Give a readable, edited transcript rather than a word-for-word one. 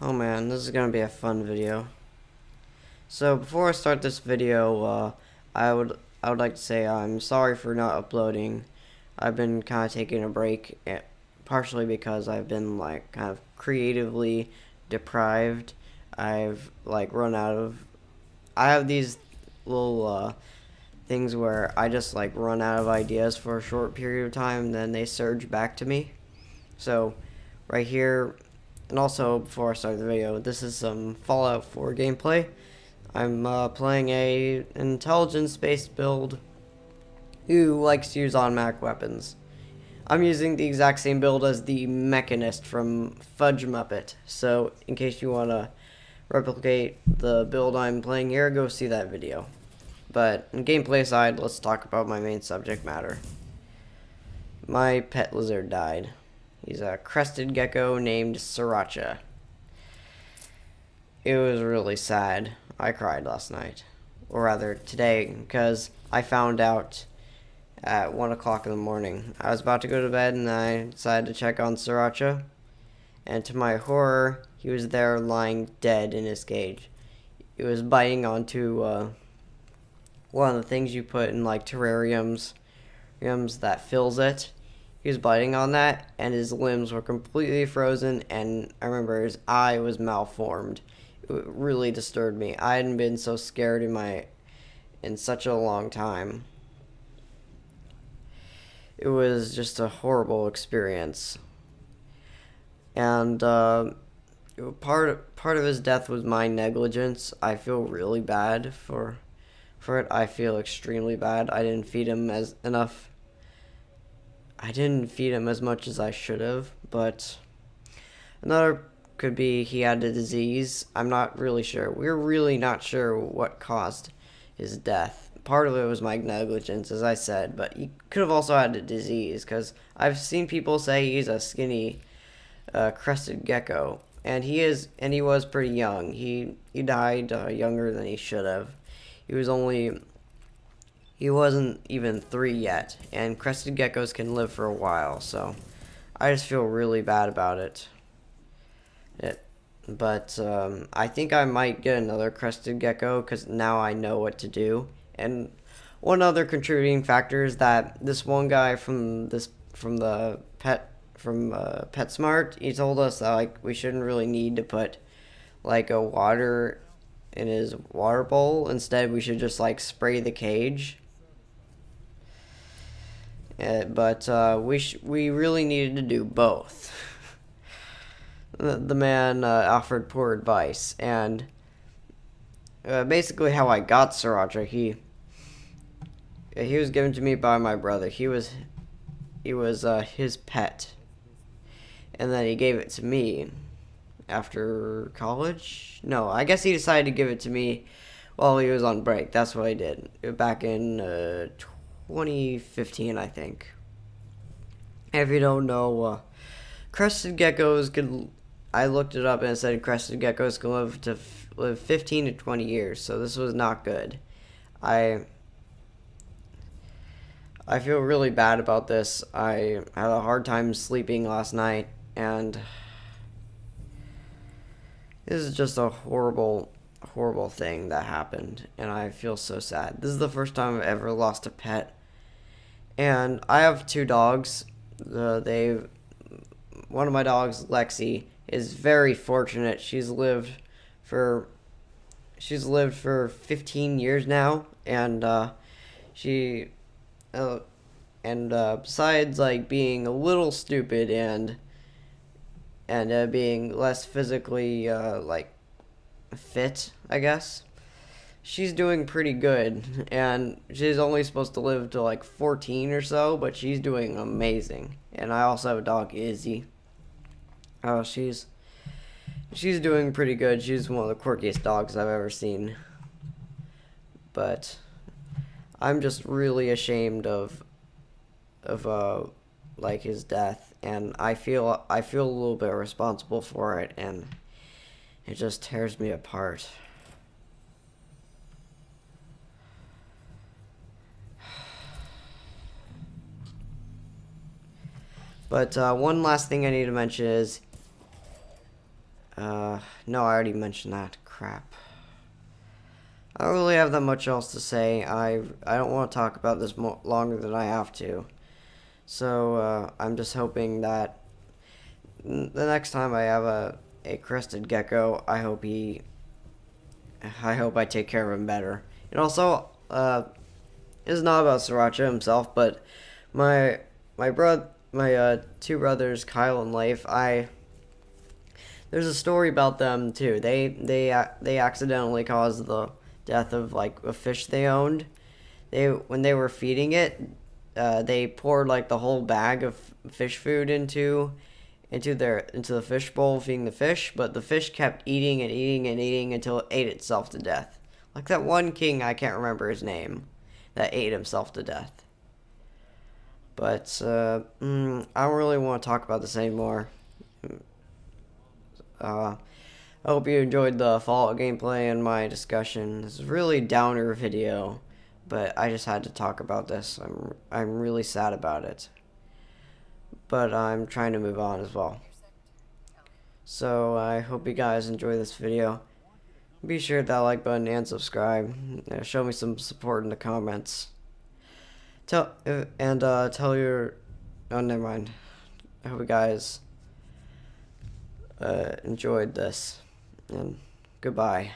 Oh man, this is gonna be a fun video. So before I start this video, I would like to say I'm sorry for not uploading. I've been kind of taking a break, partially because I've been like kind of creatively deprived. I've like run out of. I have these little things where I just like run out of ideas for a short period of time, and then they surge back to me. So right here, and also before I start the video, this is some Fallout 4 gameplay. I'm playing a intelligence-based build who likes to use automatic weapons. I'm using the exact same build as the Mechanist from Fudge Muppet, so in case you want to replicate the build I'm playing here, go see that video. But in gameplay aside, let's talk about my main subject matter. My pet lizard died. He's a crested gecko named Sriracha. It was really sad. I cried last night. Or rather, today, because I found out at 1 o'clock in the morning. I was about to go to bed and I decided to check on Sriracha. And to my horror, he was there lying dead in his cage. He was biting onto one of the things you put in like terrariums that fills it. He was biting on that, and his limbs were completely frozen, and I remember his eye was malformed. It really disturbed me. I hadn't been so scared in such a long time. It was just a horrible experience, and part of his death was my negligence. I feel really bad for it. I feel extremely bad. I didn't feed him enough. I didn't feed him as much as I should have, but another could be he had a disease. I'm not really sure. We're really not sure what caused his death. Part of it was my negligence, as I said, but he could have also had a disease, because I've seen people say he's a skinny, crested gecko, and he was pretty young. He died younger than he should have. He wasn't even 3 yet, and crested geckos can live for a while, so I just feel really bad about it. But I think I might get another crested gecko because now I know what to do. And one other contributing factor is that this one guy from the PetSmart, he told us that like we shouldn't really need to put like a water in his water bowl. Instead, we should just like spray the cage. But we really needed to do both. The man offered poor advice, and basically how I got Sriracha, he was given to me by my brother. He was his pet, and then he gave it to me after college. No, I guess he decided to give it to me while he was on break. That's what I did back in 2015, I think. If you don't know, crested geckos could. I looked it up and it said crested geckos can live 15 to 20 years. So this was not good. I feel really bad about this. I had a hard time sleeping last night, and this is just a horrible thing that happened, and I feel so sad. This is the first time I've ever lost a pet, and I have 2 dogs. One of my dogs, Lexi, is very fortunate. For she's lived for 15 years now, and she besides like being a little stupid and being less physically like fit, I guess, she's doing pretty good, and she's only supposed to live to like 14 or so, but she's doing amazing. And I also have a dog, Izzy. Oh, she's doing pretty good. She's one of the quirkiest dogs I've ever seen. But I'm just really ashamed of like his death, and I feel a little bit responsible for it, and it just tears me apart. But one last thing I need to mention is No, I already mentioned that. Crap. I don't really have that much else to say. I don't want to talk about this longer than I have to. So, I'm just hoping that the next time I have a crested gecko, I hope I take care of him better. And also, it's not about Sriracha himself, but my two brothers, Kyle and Leif. There's a story about them too. They accidentally caused the death of like a fish they owned. When they were feeding it, they poured like the whole bag of fish food into the fish bowl, feeding the fish. But the fish kept eating and eating and eating until it ate itself to death. Like that one king, I can't remember his name, that ate himself to death. But I don't really want to talk about this anymore. I hope you enjoyed the Fallout gameplay and my discussion. This is a really downer video, but I just had to talk about this. I'm really sad about it, but I'm trying to move on as well. So I hope you guys enjoy this video. Be sure to hit that like button and subscribe. Show me some support in the comments. Tell your. Oh, never mind. I hope you guys enjoyed this, and goodbye.